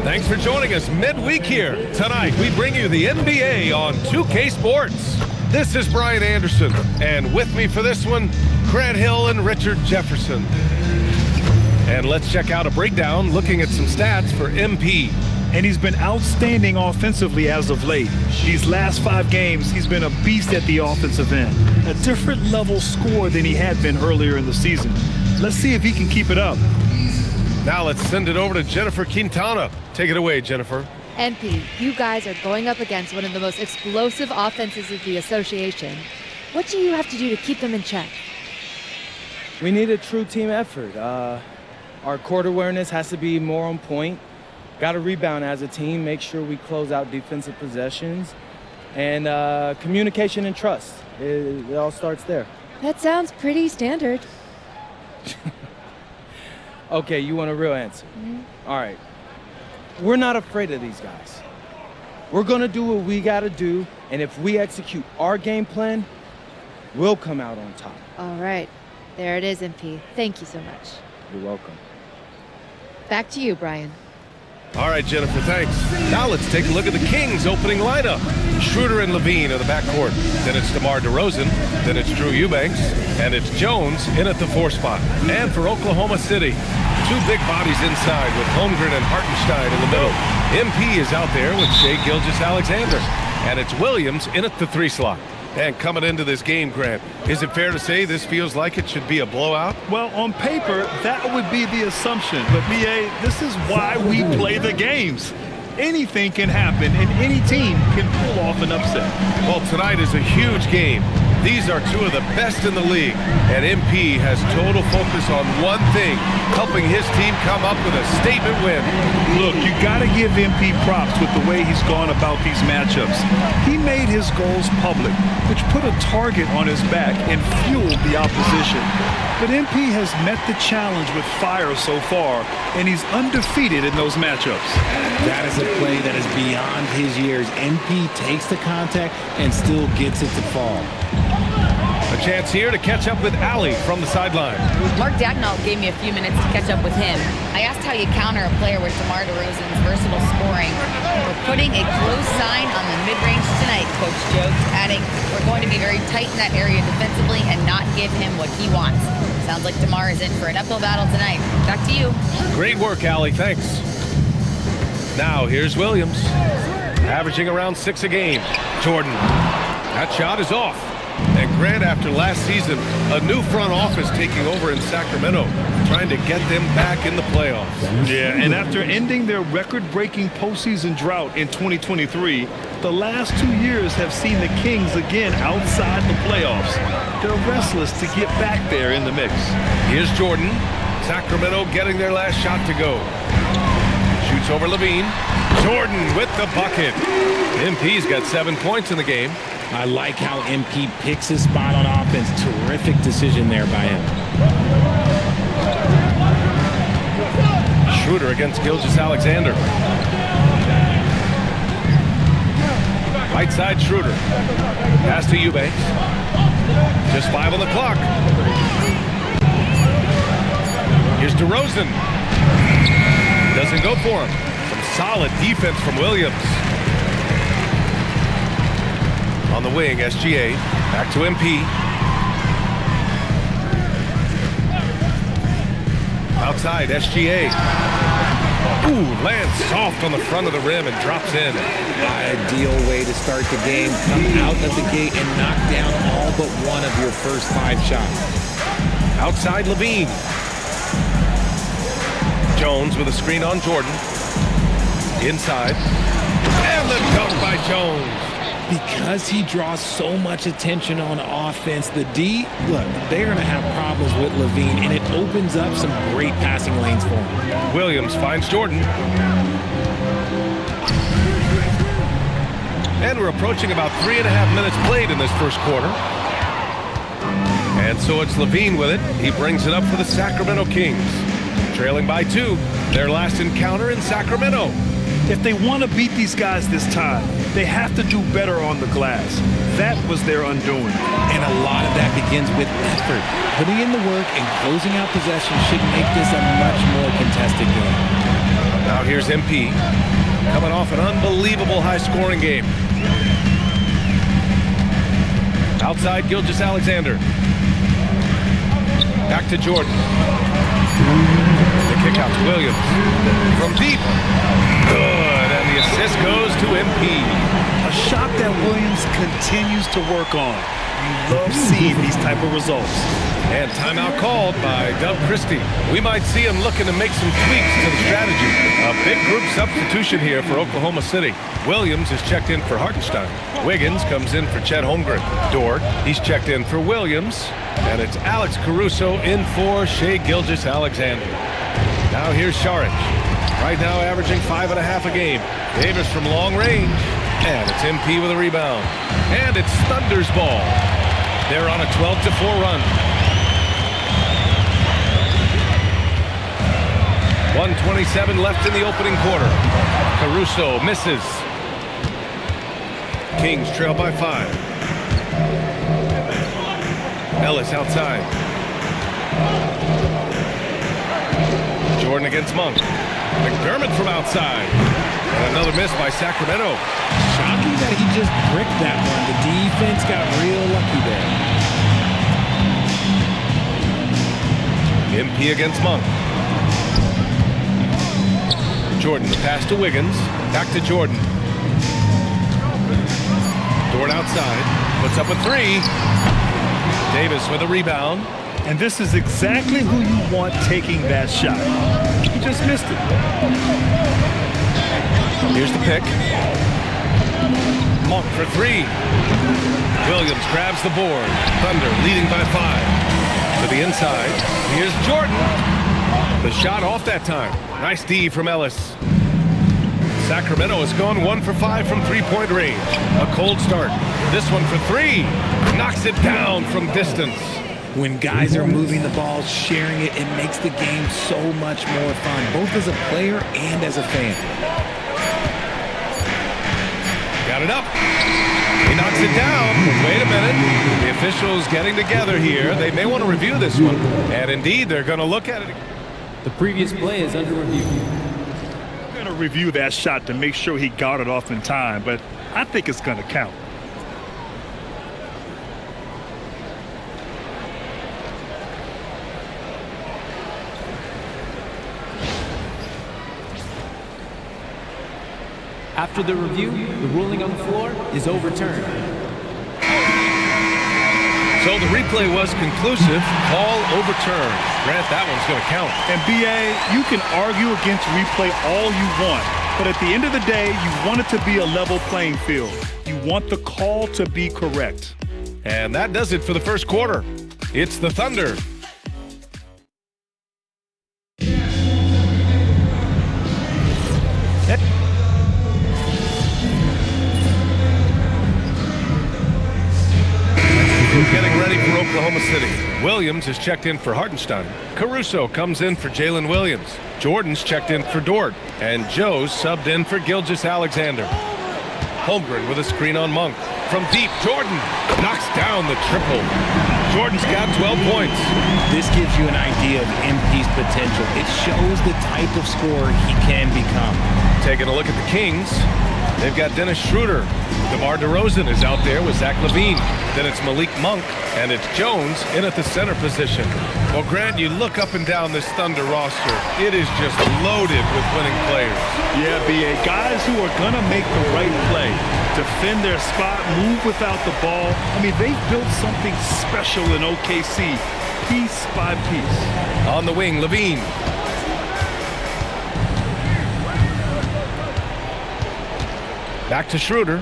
Thanks for joining us midweek here. Tonight, we bring you the NBA on 2K Sports. This is Brian Anderson, and with me for this one, Grant Hill and Richard Jefferson. And let's check out a breakdown looking at some stats for MP. And he's been outstanding offensively as of late. These last 5 games, he's been a beast at the offensive end. A different level score than he had been earlier in the season. Let's see if he can keep it up. Now let's send it over to Jennifer Quintana. Take it away, Jennifer. MP, you guys are going up against one of the most explosive offenses of the association. What do you have to do to keep them in check? We need a true team effort. Our court awareness has to be more on point. Got to rebound as a team, make sure we close out defensive possessions, and communication and trust. It all starts there. That sounds pretty standard. Okay, you want a real answer? All right. We're not afraid of these guys. We're going to do what we got to do, and if we execute our game plan, we'll come out on top. All right. There it is, MP. Thank you so much. You're welcome. Back to you, Brian. All right, Jennifer, thanks. Now let's take a look at the Kings' opening lineup. Schroeder and Levine in the backcourt. Then it's DeMar DeRozan. Then it's Drew Eubanks. And it's Jones in at the 4 spot. And for Oklahoma City, 2 big bodies inside with Holmgren and Hartenstein in the middle. MP is out there with Shai Gilgeous-Alexander. And it's Williams in at the 3 slot. And coming into this game, Grant, is it fair to say this feels like it should be a blowout? Well, on paper, that would be the assumption. But, B.A., this is why we play the games. Anything can happen, and any team can pull off an upset. Well, tonight is a huge game. These are 2 of the best in the league, and MP has total focus on one thing, helping his team come up with a statement win. Look, you got to give MP props with the way he's gone about these matchups. He made his goals public, which put a target on his back and fueled the opposition. But MP has met the challenge with fire so far, and he's undefeated in those matchups. That is a play that is beyond his years. MP takes the contact and still gets it to fall. A chance here to catch up with Allie from the sideline. Mark Dagnall gave me a few minutes to catch up with him. I asked how you counter a player with DeMar DeRozan's versatile scoring. We're putting a close sign on the mid-range tonight, Coach joked, adding, we're going to be very tight in that area defensively and not give him what he wants. Sounds like DeMar is in for an uphill battle tonight. Back to you. Great work, Allie. Thanks. Now, here's Williams, averaging around 6 a game. Jordan, that shot is off. And Grant, after last season, a new front office taking over in Sacramento, trying to get them back in the playoffs. Yeah, and after ending their record-breaking postseason drought in 2023, the last 2 years have seen the Kings again outside the playoffs. They're restless to get back there in the mix. Here's Jordan. Sacramento getting their last shot to go. Shoots over Levine. Jordan with the bucket. MP's got 7 points in the game. I like how MP picks his spot on offense. Terrific decision there by him. Schroeder against Gilgeous-Alexander. Right side Schroeder. Pass to Eubanks. Just 5 on the clock. Here's DeRozan. Doesn't go for him. Some solid defense from Williams. On the wing, SGA. Back to MP. Outside, SGA. Ooh, lands soft on the front of the rim and drops in. Ideal way to start the game. Come out of the gate and knock down all but one of your first 5 shots. Outside, Levine. Jones with a screen on Jordan. Inside. And the dunk by Jones. Because he draws so much attention on offense, the D, look, they're going to have problems with Levine, and it opens up some great passing lanes for him. Williams finds Jordan. And we're approaching about 3.5 minutes played in this first quarter. And so it's Levine with it. He brings it up for the Sacramento Kings. Trailing by 2, their last encounter in Sacramento. If they want to beat these guys this time, they have to do better on the glass. That was their undoing. And a lot of that begins with effort. Putting in the work and closing out possession should make this a much more contested game. Now here's MP, coming off an unbelievable high-scoring game. Outside, Gilgeous-Alexander. Back to Jordan. The kick out to Williams. From deep. Good, and the assist goes to MP. A shot that Williams continues to work on. You love seeing these type of results. And timeout called by Doug Christie. We might see him looking to make some tweaks to the strategy. A big group substitution here for Oklahoma City. Williams is checked in for Hartenstein. Wiggins comes in for Chet Holmgren. Dort, he's checked in for Williams. And it's Alex Caruso in for Shai Gilgeous-Alexander. Now here's Saric. Right now averaging 5.5 a game. Davis from long range. And it's MP with a rebound. And it's Thunder's ball. They're on a 12-4 run. 1:27 left in the opening quarter. Caruso misses. Kings trail by 5. Ellis outside. Jordan against Monk. McDermott from outside. And another miss by Sacramento. Shocking that he just bricked that one. The defense got real lucky there. MP against Monk. Jordan, the pass to Wiggins. Back to Jordan. Dort outside. Puts up a 3. Davis with a rebound. And this is exactly who you want taking that shot. He just missed it. Here's the pick. Monk for 3. Williams grabs the board. Thunder leading by 5. To the inside. Here's Jordan. The shot off that time. Nice D from Ellis. Sacramento has gone 1 for 5 from three-point range. A cold start. This one for 3. Knocks it down from distance. When guys are moving the ball, sharing it, it makes the game so much more fun, both as a player and as a fan. Got it up. He knocks it down. Wait a minute. The officials getting together here. They may want to review this one. And indeed, they're going to look at it. The previous play is under review. I'm going to review that shot to make sure he got it off in time, but I think it's going to count. After the review, the ruling on the floor is overturned. So the replay was conclusive. Call overturned. Grant, that one's going to count. And BA, you can argue against replay all you want, but at the end of the day, you want it to be a level playing field. You want the call to be correct. And that does it for the first quarter. It's the Thunder. Getting ready for Oklahoma City. Williams is checked in for Hartenstein. Caruso comes in for Jalen Williams. Jordan's checked in for Dort. And Joe's subbed in for Gilgeous-Alexander. Holmgren with a screen on Monk. From deep, Jordan knocks down the triple. Jordan's got 12 points. This gives you an idea of MP's potential. It shows the type of scorer he can become. Taking a look at the Kings, they've got Dennis Schroeder. DeMar DeRozan is out there with Zach LaVine. Then it's Malik Monk, and it's Jones in at the center position. Well, Grant, you look up and down this Thunder roster. It is just loaded with winning players. Yeah, BA, guys who are going to make the right play, defend their spot, move without the ball. I mean, they've built something special in OKC, piece by piece. On the wing, LaVine. Back to Schroeder.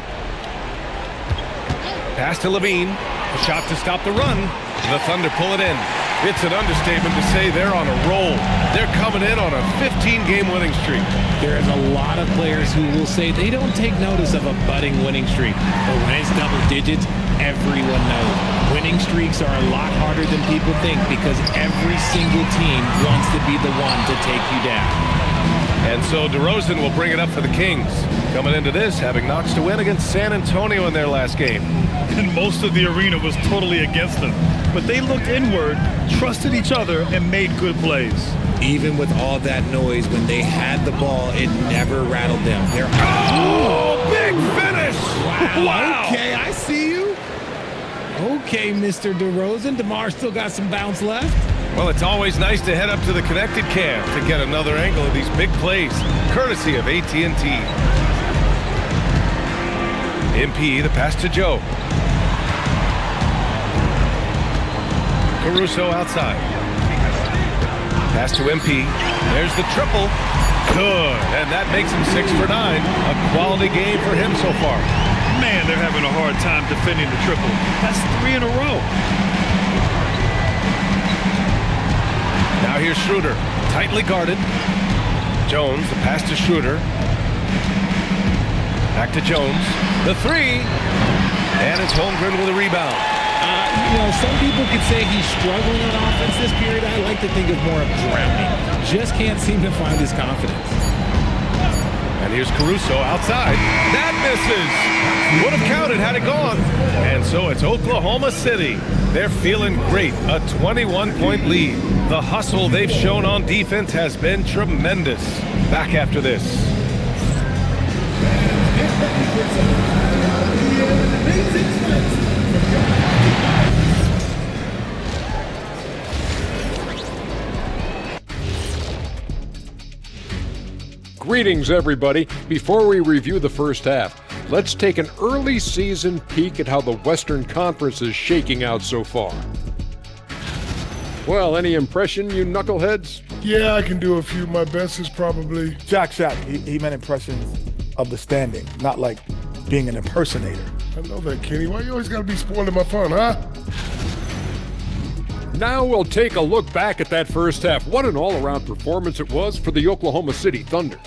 Pass to LaVine. A shot to stop the run. The Thunder pull it in. It's an understatement to say they're on a roll. They're coming in on a 15-game winning streak. There's a lot of players who will say they don't take notice of a budding winning streak. But when it's double digits, everyone knows. Winning streaks are a lot harder than people think because every single team wants to be the one to take you down. And so DeRozan will bring it up for the Kings. Coming into this, having notched a win against San Antonio in their last game. And most of the arena was totally against them. But they looked inward, trusted each other, and made good plays. Even with all that noise, when they had the ball, it never rattled them. Big finish! Wow. Okay, I see you. Okay, Mr. DeRozan. DeMar still got some bounce left. Well, it's always nice to head up to the connected cam to get another angle of these big plays, courtesy of AT&T. MP, the pass to Joe. Caruso outside. Pass to MP. There's the triple. Good. And that makes him 6 for 9. A quality game for him so far. Man, they're having a hard time defending the triple. That's 3 in a row. Now here's Schroeder. Tightly guarded. Jones, the pass to Schroeder. Back to Jones. The 3. And it's Holmgren with a rebound. Some people could say he's struggling on offense this period. I like to think of more of drowning. Just can't seem to find his confidence. And here's Caruso outside. That misses. Would have counted had it gone. And so it's Oklahoma City. They're feeling great. A 21-point lead. The hustle they've shown on defense has been tremendous. Back after this. Greetings, everybody. Before we review the first half, let's take an early season peek at how the Western Conference is shaking out so far. Well, any impression, you knuckleheads? Yeah, I can do a few. My best is probably... Shaq. He meant impressions of the standing, not like being an impersonator. I know that, Kenny. Why you always gotta be spoiling my fun, huh? Now we'll take a look back at that first half. What an all-around performance it was for the Oklahoma City Thunder.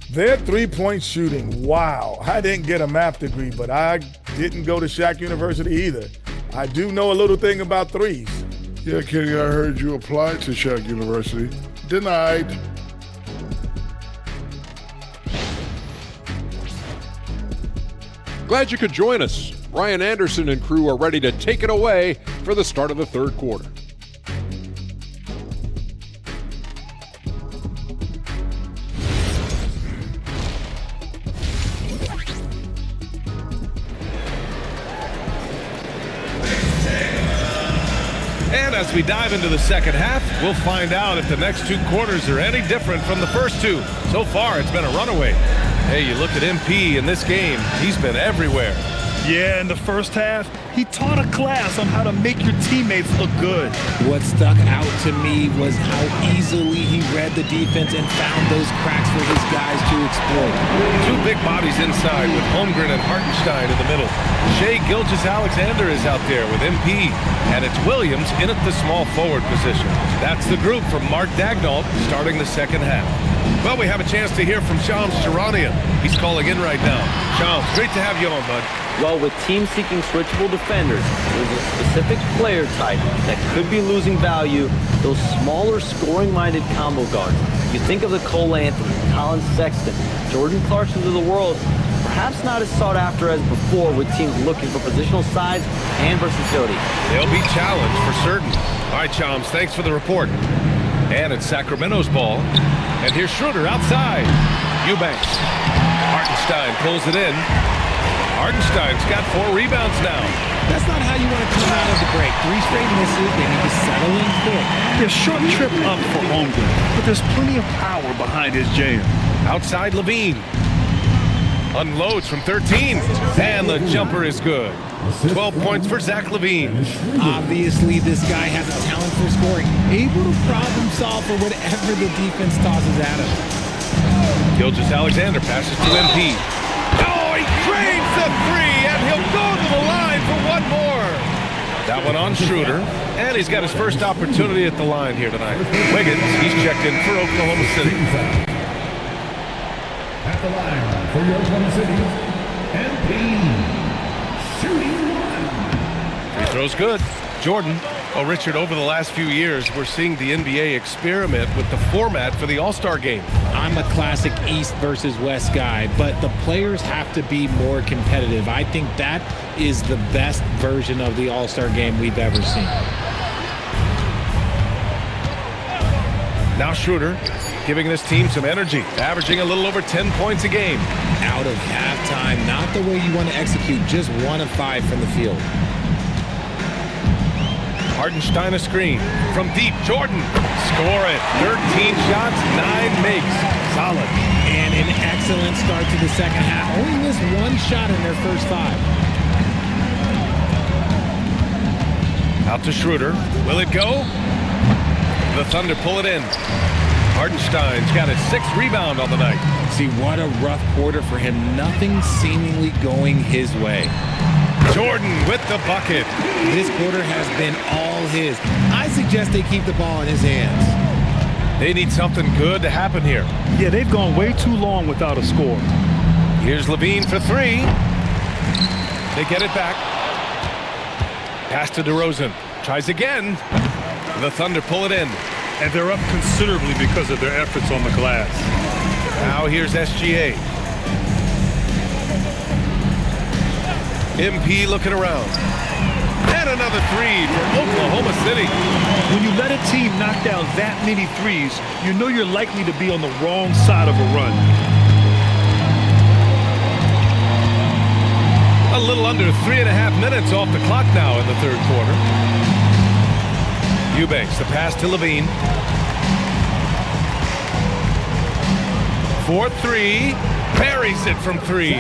Their three-point shooting, wow. I didn't get a math degree, but I didn't go to Shaq University either. I do know a little thing about threes. Yeah, Kenny, I heard you applied to Shaq University. Denied. Glad you could join us. Ryan Anderson and crew are ready to take it away for the start of the third quarter. And as we dive into the second half, we'll find out if the next 2 quarters are any different from the first 2. So far, it's been a runaway. Hey, you look at MP in this game, he's been everywhere. Yeah, in the first half, he taught a class on how to make your teammates look good. What stuck out to me was how easily he read the defense and found those cracks for his guys to exploit. 2 big bodies inside with Holmgren and Hartenstein in the middle. Shai Gilgeous-Alexander is out there with MP, and it's Williams in at the small forward position. That's the group from Mark Daigneault starting the second half. Well, we have a chance to hear from Shams Charania. He's calling in right now. Shams, great to have you on, bud. Well, with teams seeking switchable defenders, there's a specific player type that could be losing value, those smaller scoring-minded combo guards. You think of the Cole Anthony, Colin Sexton, Jordan Clarksons of the world, perhaps not as sought after as before with teams looking for positional size and versatility. They'll be challenged for certain. All right, Shams, thanks for the report. And it's Sacramento's ball. And here's Schroeder outside. Eubanks. Hartenstein pulls it in. Hartenstein's got 4 rebounds now. That's not how you want to come out of the break. 3 straight misses, they need to settle in quick. They're short trip up for Holmgren, but there's plenty of power behind his jam. Outside Levine. Unloads from 13. And the jumper is good. 12 points for Zach LaVine. Obviously, this guy has a talent for scoring, able to problem solve for whatever the defense tosses at him. Gilgeous-Alexander passes to MP. Oh, he drains the 3, and he'll go to the line for 1 more. That one on Schroeder, and he's got his first opportunity at the line here tonight. Wiggins, he's checked in for Oklahoma City. At the line for your Oklahoma City, MP. Shooting 1. Throws good. Jordan. Oh, Richard, over the last few years, we're seeing the NBA experiment with the format for the All-Star game. I'm a classic East versus West guy, but the players have to be more competitive. I think that is the best version of the All-Star game we've ever seen. Now Schroeder giving this team some energy, averaging a little over 10 points a game. Out of halftime, not the way you want to execute, just 1 of 5 from the field. Hartenstein a screen. From deep, Jordan. Score it. 13 shots, 9 makes. Solid. And an excellent start to the second half. Only missed 1 shot in their first 5. Out to Schroeder. Will it go? The Thunder pull it in. Hartenstein's got his 6th rebound on the night. See, what a rough quarter for him. Nothing seemingly going his way. Jordan with the bucket. This quarter has been all his. I suggest they keep the ball in his hands. They need something good to happen here. Yeah, they've gone way too long without a score. Here's Levine for 3. They get it back. Pass to DeRozan. Tries again. The Thunder pull it in. And they're up considerably because of their efforts on the glass. Now here's SGA. MP looking around. And another 3 for Oklahoma City. When you let a team knock down that many threes, you know you're likely to be on the wrong side of a run. A little under 3.5 minutes off the clock now in the third quarter. Eubanks, the pass to Levine. 4-3. Buries it from 3.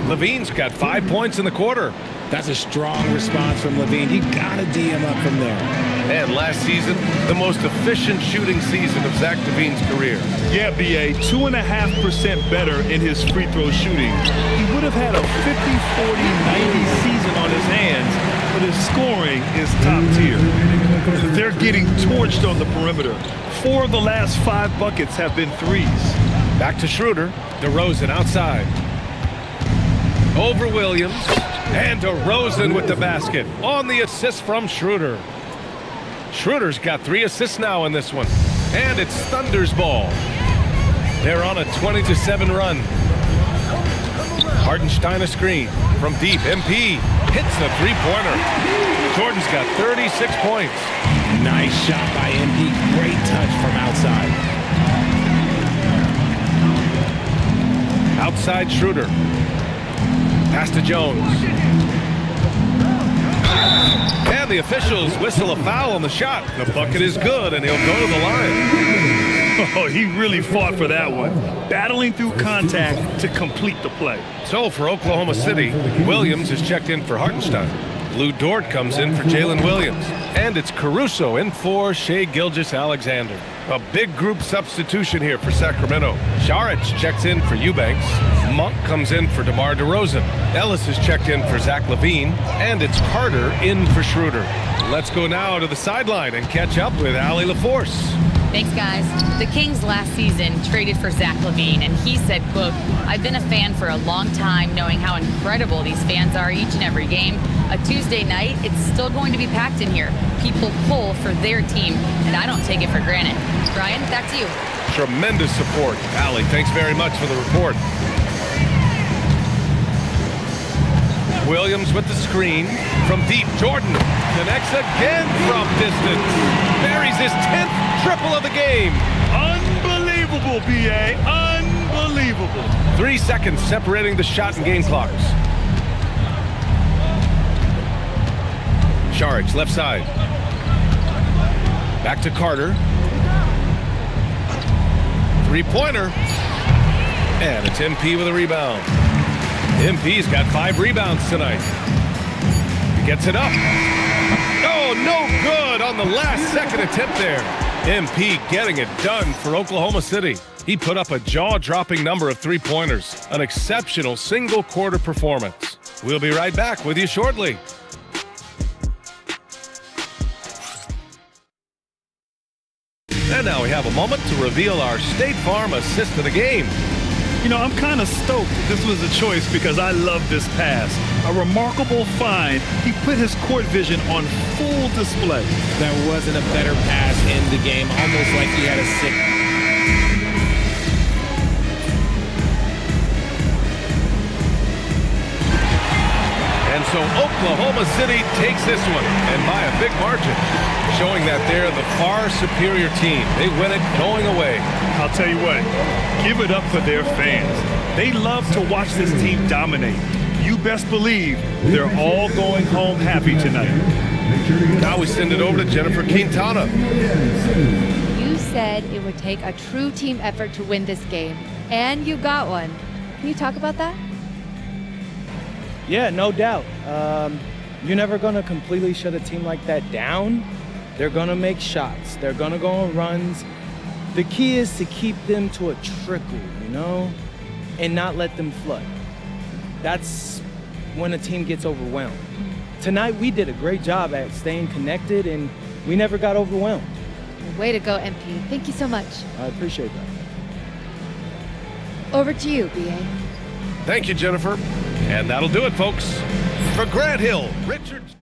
Levine's got 5 points in the quarter. That's a strong response from Levine. You gotta D him up from there. And last season, the most efficient shooting season of Zach LaVine's career. Yeah, BA, 2.5% better in his free throw shooting. He would have had a 50-40-90 season on his hands, but his scoring is top tier. They're getting torched on the perimeter. 4 of the last 5 buckets have been threes. Back to Schroeder. DeRozan outside. Over Williams. And DeRozan with the basket. On the assist from Schroeder. Schroeder's got 3 assists now in this one. And it's Thunder's ball. They're on a 20-7 run. Hartenstein a screen. From deep, MP hits the 3-pointer. Jordan's got 36 points. Nice shot by MP. Great touch from outside. Outside Schroeder. Pass to Jones. And the officials whistle a foul on the shot. The bucket is good, and he'll go to the line. Oh, he really fought for that one. Battling through contact to complete the play. So for Oklahoma City, Williams is checked in for Hartenstein. Lou Dort comes in for Jalen Williams. And it's Caruso in for Shai Gilgeous-Alexander. A big group substitution here for Sacramento. Saric checks in for Eubanks. Monk comes in for DeMar DeRozan. Ellis is checked in for Zach LaVine. And it's Carter in for Schroeder. Let's go now to the sideline and catch up with Allie LaForce. Thanks, guys. The Kings last season traded for Zach LaVine, and he said, quote, "I've been a fan for a long time, knowing how incredible these fans are each and every game. A Tuesday night, it's still going to be packed in here. People pull for their team, and I don't take it for granted." Brian, back to you. Tremendous support. Allie, thanks very much for the report. Williams with the screen. From deep, Jordan connects again from distance. Buries his 10th triple of the game. Unbelievable, BA. Unbelievable. 3 seconds separating the shot and game clocks. Saric, left side. Back to Carter. 3-pointer. And it's MP with a rebound. MP's got 5 rebounds tonight. He gets it up. Oh, no good on the last second attempt there. MP getting it done for Oklahoma City. He put up a jaw-dropping number of 3-pointers. An exceptional single-quarter performance. We'll be right back with you shortly. And now we have a moment to reveal our State Farm assist of the game. You know, I'm kind of stoked this was a choice because I love this pass. A remarkable find. He put his court vision on full display. There wasn't a better pass in the game, almost like he had a sick. And so Oklahoma City takes this one, and by a big margin, showing that they're the far superior team. They win it going away. I'll tell you what, give it up for their fans. They love to watch this team dominate. You best believe they're all going home happy tonight. Now we send it over to Jennifer Quintana. You said it would take a true team effort to win this game, and you got one. Can you talk about that? Yeah, no doubt. You're never going to completely shut a team like that down. They're going to make shots. They're going to go on runs. The key is to keep them to a trickle, you know, and not let them flood. That's when a team gets overwhelmed. Tonight, we did a great job at staying connected, and we never got overwhelmed. Way to go, MP. Thank you so much. I appreciate that. Over to you, B.A. Thank you, Jennifer. And that'll do it, folks. For Grant Hill, Richard